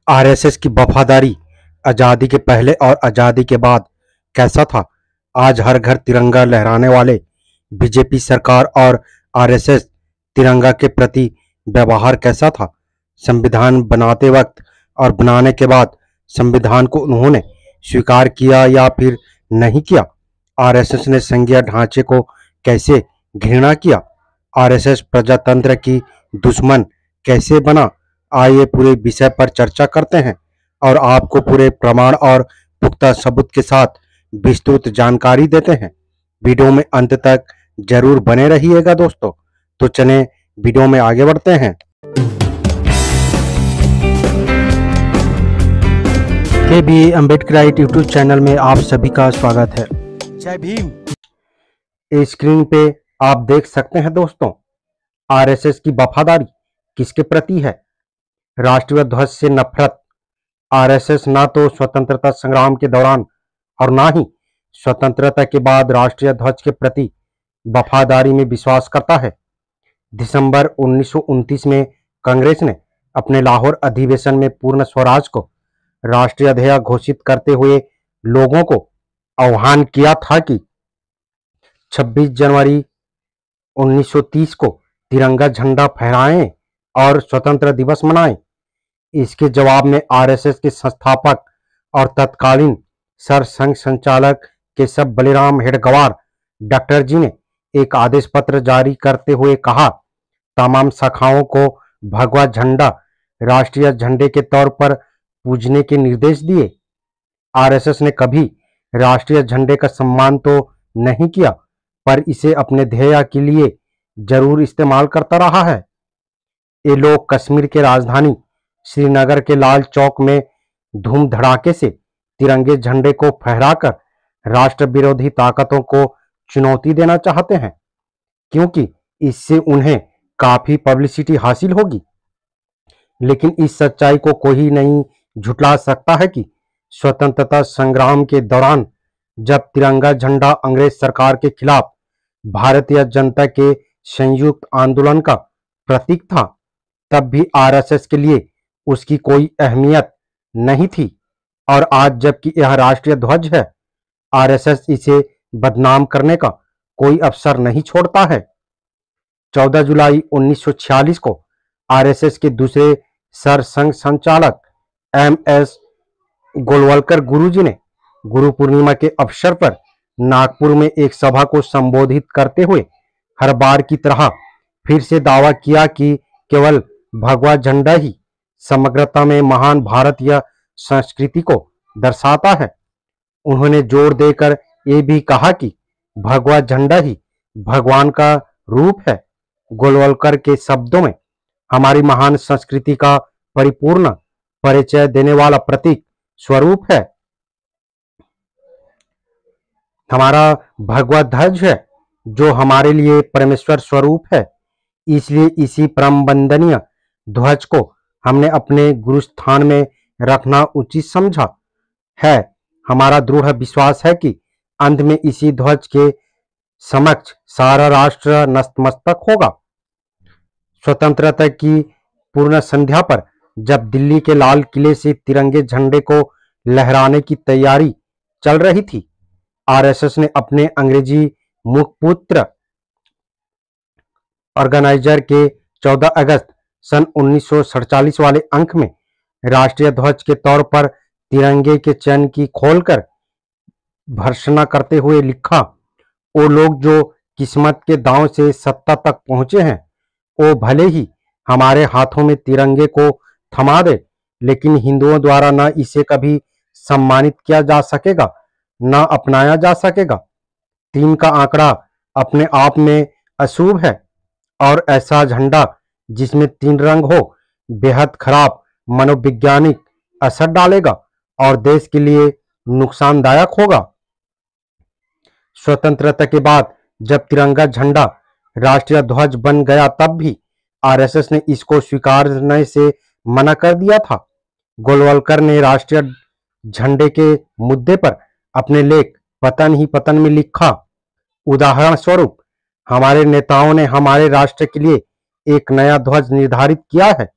RSS की वफादारी आजादी के पहले और आजादी के बाद कैसा था? आज हर घर तिरंगा लहराने वाले बीजेपी सरकार और आरएसएस तिरंगा के प्रति व्यवहार कैसा था? संविधान बनाते वक्त और बनाने के बाद संविधान को उन्होंने स्वीकार किया या फिर नहीं किया? आरएसएस ने संघीय ढांचे को कैसे घृणा किया? आरएसएस प्रजातंत्र की दुश्मन कैसे बना? आइए पूरे विषय पर चर्चा करते हैं और आपको पूरे प्रमाण और पुख्ता सबूत के साथ विस्तृत जानकारी देते हैं। वीडियो में अंत तक जरूर बने रहिएगा दोस्तों। तो चलें वीडियो में आगे बढ़ते हैं। के बी अम्बेडकराइट यूट्यूब चैनल में आप सभी का स्वागत है। जय भीम। इस स्क्रीन पे आप देख सकते हैं दोस्तों, आरएसएस की वफादारी किसके प्रति है? राष्ट्रीय ध्वज से नफरत। आरएसएस ना तो स्वतंत्रता संग्राम के दौरान और ना ही स्वतंत्रता के बाद राष्ट्रीय ध्वज के प्रति वफादारी में विश्वास करता है। दिसंबर 1929 में कांग्रेस ने अपने लाहौर अधिवेशन में पूर्ण स्वराज को राष्ट्रीय ध्येय घोषित करते हुए लोगों को आह्वान किया था कि 26 जनवरी 1930 को तिरंगा झंडा फहराएं और स्वतंत्र दिवस मनाएं। इसके जवाब में आरएसएस के संस्थापक और तत्कालीन सरसंघ संचालक केशव बलिराम हेडगेवार डॉक्टर जी ने एक आदेश पत्र जारी करते हुए कहा, तमाम शाखाओं को भगवा झंडा राष्ट्रीय झंडे के तौर पर पूजने के निर्देश दिए। आरएसएस ने कभी राष्ट्रीय झंडे का सम्मान तो नहीं किया, पर इसे अपने ध्येय के लिए जरूर इस्तेमाल करता रहा है। ये लोग कश्मीर के राजधानी श्रीनगर के लाल चौक में धूम धड़ाके से तिरंगे झंडे को फहराकर राष्ट्र विरोधी ताकतों को चुनौती देना चाहते हैं, क्योंकि इससे उन्हें काफी पब्लिसिटी हासिल होगी। लेकिन इस सच्चाई को कोई नहीं झुठला सकता है कि स्वतंत्रता संग्राम के दौरान जब तिरंगा झंडा अंग्रेज सरकार के खिलाफ भारतीय जनता के संयुक्त आंदोलन का प्रतीक था, तब भी आरएसएस के लिए उसकी कोई अहमियत नहीं थी। और आज जबकि यह राष्ट्रीय ध्वज है, आरएसएस इसे बदनाम करने का कोई अवसर नहीं छोड़ता है। 14 जुलाई 1946 को आरएसएस के दूसरे सरसंघ संचालक एमएस गोलवलकर गुरुजी ने गुरु पूर्णिमा के अवसर पर नागपुर में एक सभा को संबोधित करते हुए हर बार की तरह फिर से दावा किया कि केवल भगवा झंडा ही समग्रता में महान भारतीय संस्कृति को दर्शाता है। उन्होंने जोर देकर ये भी कहा कि भगवा झंडा ही भगवान का रूप है। गोलवलकर के शब्दों में हमारी महान संस्कृति का परिपूर्ण परिचय देने वाला प्रतीक स्वरूप है हमारा भगवा ध्वज है, जो हमारे लिए परमेश्वर स्वरूप है। इसलिए इसी परम वंदनीय ध्वज को हमने अपने गुरु स्थान में रखना उचित समझा है। हमारा दृढ़ विश्वास है कि अंत में इसी ध्वज के समक्ष सारा राष्ट्र नतमस्तक होगा। स्वतंत्रता की पूर्ण संध्या पर जब दिल्ली के लाल किले से तिरंगे झंडे को लहराने की तैयारी चल रही थी, आरएसएस ने अपने अंग्रेजी मुखपुत्र ऑर्गेनाइजर के 14 अगस्त सन 1947 वाले अंक में राष्ट्रीय ध्वज के तौर पर तिरंगे के चैन की खोलकर भर्त्सना करते हुए लिखा, वो लोग जो किस्मत के दांव से सत्ता तक पहुंचे हैं, वो भले ही हमारे हाथों में तिरंगे को थमा दे, लेकिन हिंदुओं द्वारा न इसे कभी सम्मानित किया जा सकेगा, न अपनाया जा सकेगा। 3 का आंकड़ा अपने आप में अशुभ है और ऐसा झंडा जिसमें 3 रंग हो बेहद खराब मनोवैज्ञानिक असर डालेगा और देश के लिए नुकसानदायक होगा। स्वतंत्रता के बाद जब तिरंगा झंडा राष्ट्रीय ध्वज बन गया, तब भी आरएसएस ने इसको स्वीकारने से मना कर दिया था। गोलवलकर ने राष्ट्रीय झंडे के मुद्दे पर अपने लेख पतन ही पतन में लिखा, उदाहरण स्वरूप हमारे नेताओं ने हमारे राष्ट्र के लिए एक नया ध्वज निर्धारित किया है।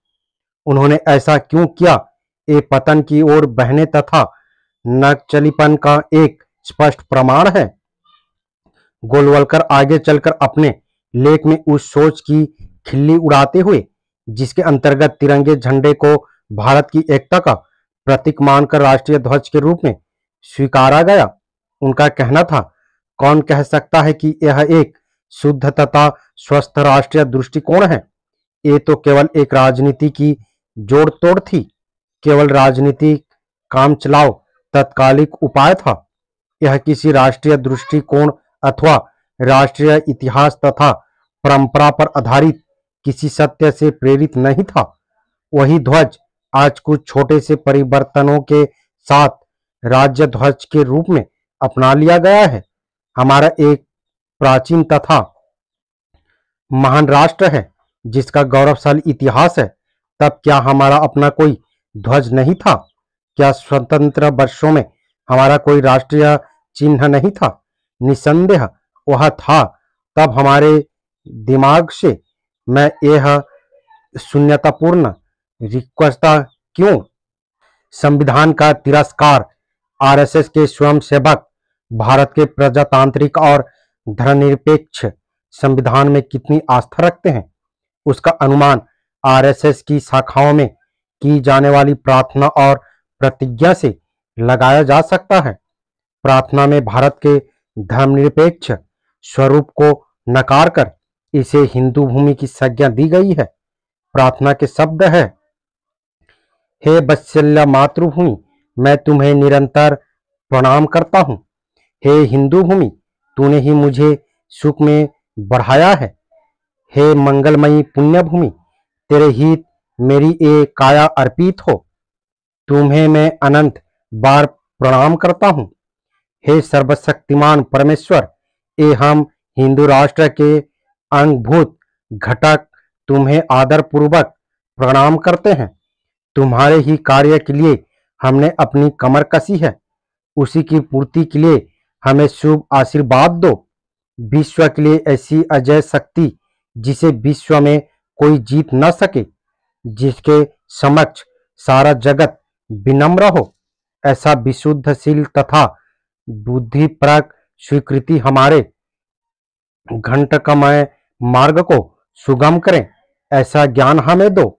उन्होंने ऐसा क्यों किया, ये पतन की ओर बहने तथा नक्सलीपन का एक स्पष्ट प्रमाण है। गोलवलकर आगे चलकर अपने लेख में उस सोच की खिल्ली उड़ाते हुए जिसके अंतर्गत तिरंगे झंडे को भारत की एकता का प्रतीक मानकर राष्ट्रीय ध्वज के रूप में स्वीकारा गया, उनका कहना था, कौन कह सकता है कि यह एक शुद्ध तथा स्वस्थ राष्ट्रीय दृष्टिकोण है। ये तो केवल एक राजनीति की जोड़ तोड़ थी, केवल राजनीतिक काम चलाओ तत्कालिक उपाय था। यह किसी राष्ट्रीय दृष्टिकोण अथवा राष्ट्रीय इतिहास तथा परंपरा पर आधारित किसी सत्य से प्रेरित नहीं था। वही ध्वज आज कुछ छोटे से परिवर्तनों के साथ राज्य ध्वज के रूप में अपना लिया गया है। हमारा एक प्राचीन तथा महान राष्ट्र है जिसका गौरवशाली इतिहास है। तब क्या हमारा अपना कोई ध्वज नहीं था? क्या स्वतंत्र वर्षों में हमारा कोई राष्ट्रीय चिन्ह नहीं था? निसंदेह वह था। तब हमारे दिमाग से मैं यह शून्यतापूर्ण रिक्तता क्यों? संविधान का तिरस्कार। आरएसएस के स्वयंसेवक भारत के प्रजातांत्रिक और धर्मनिरपेक्ष संविधान में कितनी आस्था रखते हैं, उसका अनुमान आरएसएस की शाखाओं में की जाने वाली प्रार्थना और प्रतिज्ञा से लगाया जा सकता है। प्रार्थना में भारत के धर्मनिरपेक्ष स्वरूप को नकार कर इसे हिंदू भूमि की संज्ञा दी गई है। प्रार्थना के शब्द है, हे वत्सल्य मातृभूमि, मैं तुम्हें निरंतर प्रणाम करता हूँ। हे हिंदू भूमि, तूने ही मुझे सुख में बढ़ाया है। हे मंगलमयी पुण्य भूमि, तेरे हित मेरी ये काया अर्पित हो। तुम्हें मैं अनंत बार प्रणाम करता हूँ। हे सर्वशक्तिमान परमेश्वर, ये हम हिंदू राष्ट्र के अंगभूत घटक तुम्हें आदर पूर्वक प्रणाम करते हैं। तुम्हारे ही कार्य के लिए हमने अपनी कमर कसी है, उसी की पूर्ति के लिए हमें शुभ आशीर्वाद दो। विश्व के लिए ऐसी अजय शक्ति जिसे विश्व में कोई जीत न सके, जिसके समक्ष सारा जगत विनम्र हो, ऐसा विशुद्धशील तथा बुद्धिपरक स्वीकृति हमारे घंटकमय मार्ग को सुगम करें, ऐसा ज्ञान हमें दो।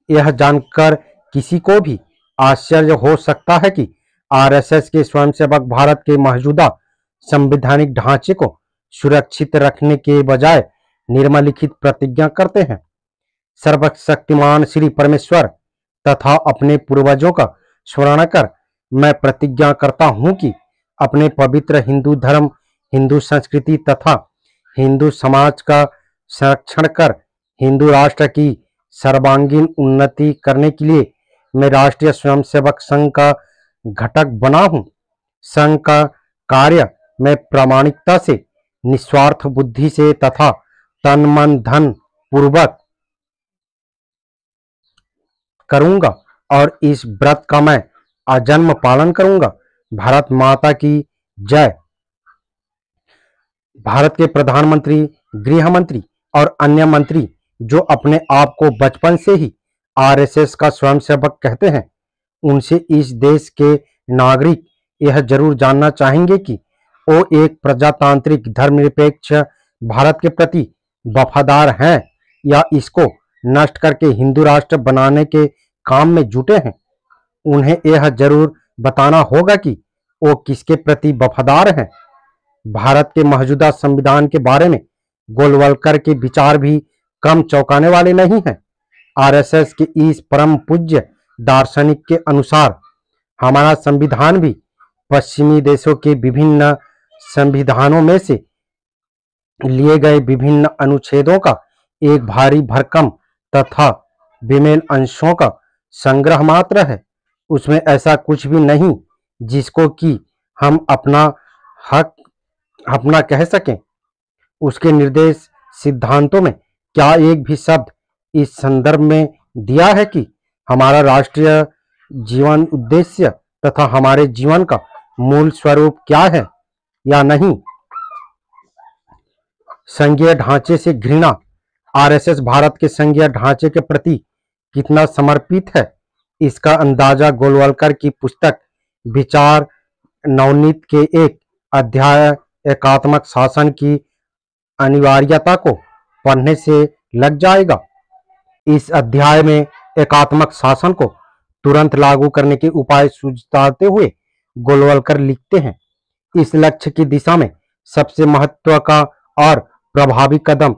यह जानकर किसी को भी आश्चर्य हो सकता है कि आरएसएस के स्वयंसेवक भारत के मौजूदा संवैधानिक ढांचे को सुरक्षित रखने के बजाय निम्नलिखित प्रतिज्ञा करते हैं। सर्वशक्तिमान श्री परमेश्वर तथा अपने पूर्वजों का स्मरण कर मैं प्रतिज्ञा करता हूं कि अपने पवित्र हिंदू धर्म, हिंदू संस्कृति तथा हिंदू समाज का संरक्षण कर हिंदू राष्ट्र की सर्वांगीण उन्नति करने के लिए मैं राष्ट्रीय स्वयंसेवक संघ का घटक बना हूं। संघ का कार्य मैं प्रामाणिकता से, निस्वार्थ बुद्धि से तथा तन मन धन पूर्वक करूंगा और इस व्रत का मैं आजन्म पालन करूंगा। भारत माता की जय। भारत के प्रधानमंत्री, गृह मंत्री और अन्य मंत्री जो अपने आप को बचपन से ही आरएसएस का स्वयंसेवक कहते हैं, उनसे इस देश के नागरिक यह जरूर जानना चाहेंगे कि वो एक प्रजातांत्रिक धर्मनिरपेक्ष भारत के प्रति वफादार हैं या इसको नष्ट करके हिंदू राष्ट्र बनाने के काम में जुटे हैं। उन्हें यह जरूर बताना होगा कि वो किसके प्रति वफादार हैं। भारत के मौजूदा संविधान के बारे में गोलवलकर के विचार भी कम चौंकाने वाले नहीं हैं। आरएसएस के इस परम पूज्य दार्शनिक के अनुसार हमारा संविधान भी पश्चिमी देशों के विभिन्न संविधानों में से लिए गए विभिन्न अनुच्छेदों का एक भारी भरकम तथा बेमेल अंशों का संग्रह मात्र है। उसमें ऐसा कुछ भी नहीं जिसको कि हम अपना हक अपना कह सकें। उसके निर्देश सिद्धांतों में क्या एक भी शब्द इस संदर्भ में दिया है कि हमारा राष्ट्रीय जीवन उद्देश्य तथा हमारे जीवन का मूल स्वरूप क्या है या नहीं। संघीय ढांचे से घृणा। आरएसएस भारत के संघीय ढांचे के प्रति कितना समर्पित है, इसका अंदाजा गोलवलकर की पुस्तक विचार नवनीत के एक अध्याय एकात्मक शासन की अनिवार्यता को पढ़ने से लग जाएगा। इस अध्याय में एकात्मक शासन को तुरंत लागू करने के उपाय सुझाते हुए गोलवलकर लिखते हैं, इस लक्ष्य की दिशा में सबसे महत्व का और प्रभावी कदम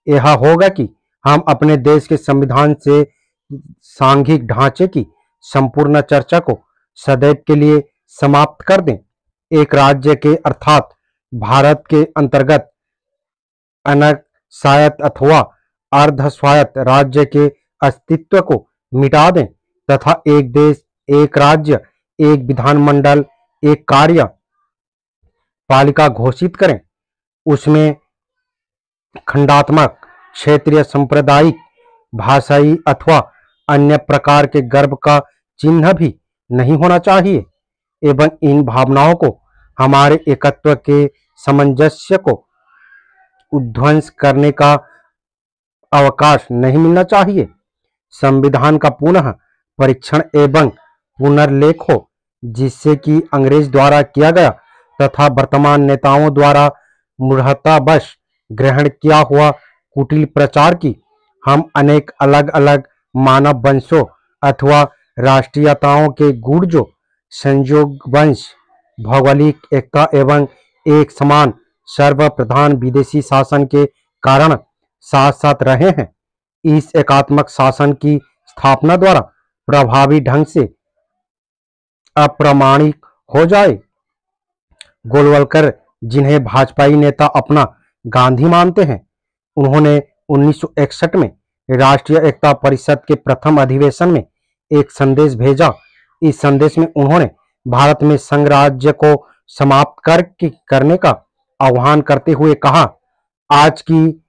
यह होगा कि हम अपने देश के संविधान से सांघिक ढांचे की संपूर्ण चर्चा को सदैव के लिए समाप्त कर दें। एक राज्य के अर्थात भारत के अंतर्गत अनस्वायत्त अथवा अर्ध स्वायत्त राज्य के अस्तित्व को मिटा दें तथा एक देश, एक राज्य, एक विधानमंडल, एक कार्य पालिका घोषित करें। उसमें खंडात्मक, क्षेत्रीय, सांप्रदायिक, भाषाई अथवा अन्य प्रकार के गर्व का चिन्ह भी नहीं होना चाहिए एवं इन भावनाओं को हमारे एकत्व के सामंजस्य को उध्वंस करने का अवकाश नहीं मिलना चाहिए। संविधान का पुनः परीक्षण एवं पुनर्लेख हो, जिससे कि अंग्रेज द्वारा किया गया तथा वर्तमान नेताओं द्वारा मूढ़तावश ग्रहण किया हुआ कुटिल प्रचार की हम अनेक अलग अलग मानव वंशों अथवा राष्ट्रीयताओं के गुण जो संयोग वंश, भौगोलिक एकता एवं एक समान सर्वप्रधान विदेशी शासन के कारण साथ साथ रहे हैं, इस एकात्मक शासन की स्थापना द्वारा प्रभावी ढंग से अप्रमाणिक हो जाए। गोलवलकर, जिन्हें भाजपाई नेता अपना गांधी मानते हैं, उन्होंने 1961 में राष्ट्रीय एकता परिषद के प्रथम अधिवेशन में एक संदेश भेजा। इस संदेश में उन्होंने भारत में संघ राज्य को समाप्त करने का आह्वान करते हुए कहा, आज की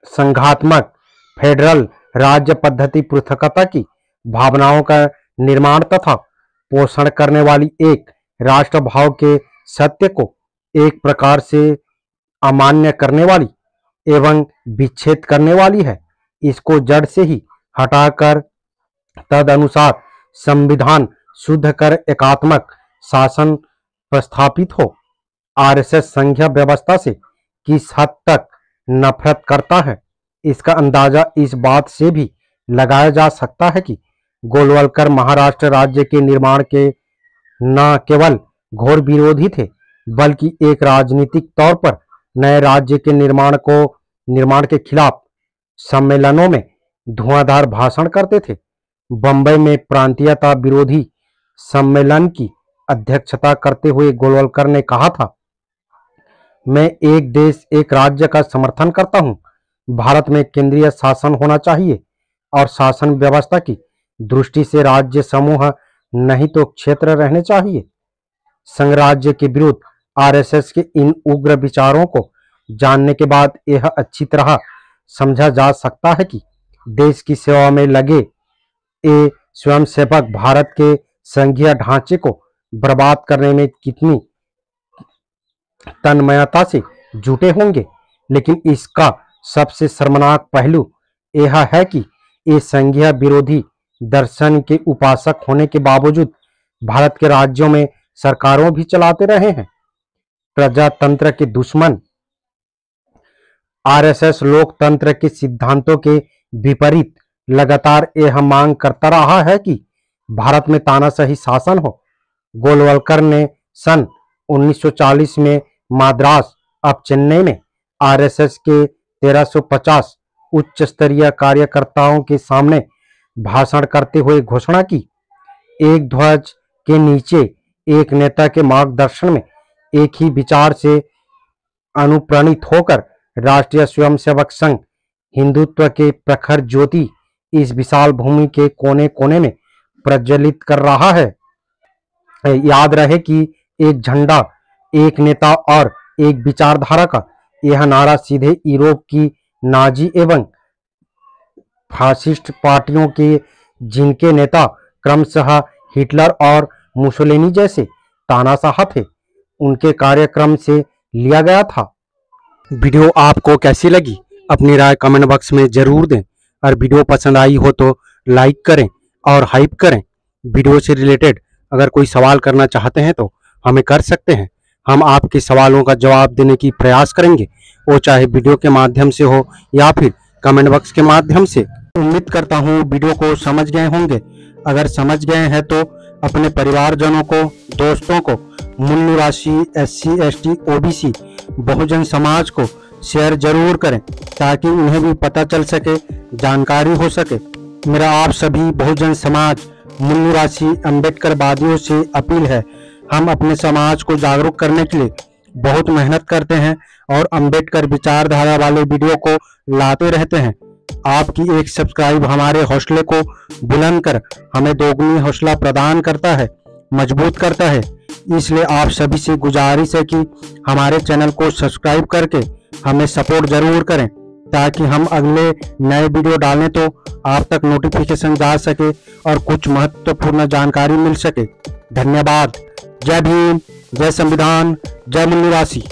संघात्मक फेडरल राज्य पद्धति पृथकता की भावनाओं का निर्माण तथा पोषण करने वाली एक राष्ट्रभाव के सत्य को एक प्रकार से अमान्य करने वाली एवं विच्छेद करने वाली है। इसको जड़ से ही हटाकर तदनुसार संविधान शुद्ध कर एकात्मक शासन प्रस्थापित हो। आरएसएस संघीय व्यवस्था से किस हद तक नफरत करता है, इसका अंदाजा इस बात से भी लगाया जा सकता है कि गोलवलकर महाराष्ट्र राज्य के निर्माण के न केवल घोर विरोधी थे, बल्कि एक राजनीतिक तौर पर नए राज्य के निर्माण के खिलाफ सम्मेलनों में धुआंधार भाषण करते थे। बंबई में प्रांतीयता विरोधी सम्मेलन की अध्यक्षता करते हुए गोलवलकर ने कहा था, मैं एक देश एक राज्य का समर्थन करता हूं। भारत में केंद्रीय शासन होना चाहिए और शासन व्यवस्था की दृष्टि से राज्य समूह नहीं तो क्षेत्र रहने चाहिए। संघराज्य के विरुद्ध आरएसएस के इन उग्र विचारों को जानने के बाद यह अच्छी तरह समझा जा सकता है कि देश की सेवा में लगे ये स्वयंसेवक भारत के संघीय ढांचे को बर्बाद करने में कितनी तन्मयता से जुटे होंगे। लेकिन इसका सबसे शर्मनाक पहलू यह है कि ये संघीय विरोधी दर्शन के उपासक होने के बावजूद भारत के राज्यों में सरकारों भी चलाते रहे हैं। प्रजातंत्र के दुश्मन आरएसएस लोकतंत्र के सिद्धांतों के विपरीत लगातार यह मांग करता रहा है कि भारत में तानाशाही शासन हो। गोलवलकर ने सन 1940 में मद्रास अब चेन्नई में आरएसएस के 1350 उच्च स्तरीय कार्यकर्ताओं के सामने भाषण करते हुए घोषणा की, एक ध्वज के नीचे एक नेता के मार्गदर्शन में एक ही विचार से अनुप्राणित होकर राष्ट्रीय स्वयंसेवक संघ हिंदुत्व के प्रखर ज्योति इस विशाल भूमि के कोने कोने में प्रज्वलित कर रहा है। याद रहे कि एक झंडा, एक नेता और एक विचारधारा का यह नारा सीधे यूरोप की नाजी एवं फासिस्ट पार्टियों के, जिनके नेता क्रमशः हिटलर और मुसोलिनी जैसे तानाशाह थे, उनके कार्यक्रम से लिया गया था। वीडियो आपको कैसी लगी अपनी राय कमेंट बॉक्स में जरूर दें। और वीडियो पसंद आई हो तो लाइक करें और हाइप करें। वीडियो से रिलेटेड अगर कोई सवाल करना चाहते हैं तो हमें कर सकते हैं। हम आपके सवालों का जवाब देने की प्रयास करेंगे, वो चाहे वीडियो के माध्यम से हो या फिर कमेंट बॉक्स के माध्यम से। उम्मीद करता हूँ वीडियो को समझ गए होंगे। अगर समझ गए हैं तो अपने परिवारजनों को, दोस्तों को, मूल निवासी, SC, ST, OBC, Bahujan Samaj को शेयर जरूर करें ताकि उन्हें भी पता चल सके, जानकारी हो सके। मेरा आप सभी बहुजन समाज, मूल निवासी अम्बेडकरवादियों से अपील है, हम अपने समाज को जागरूक करने के लिए बहुत मेहनत करते हैं और अम्बेडकर विचारधारा वाले वीडियो को लाते रहते हैं। आपकी एक सब्सक्राइब हमारे हौसले को बुलंद कर हमें दोगुनी हौसला प्रदान करता है, मजबूत करता है। इसलिए आप सभी से गुजारिश है कि हमारे चैनल को सब्सक्राइब करके हमें सपोर्ट जरूर करें ताकि हम अगले नए वीडियो डालें तो आप तक नोटिफिकेशन जा सके और कुछ महत्वपूर्ण जानकारी मिल सके। धन्यवाद। जय भीम, जय संविधान, जय मूल निवासी।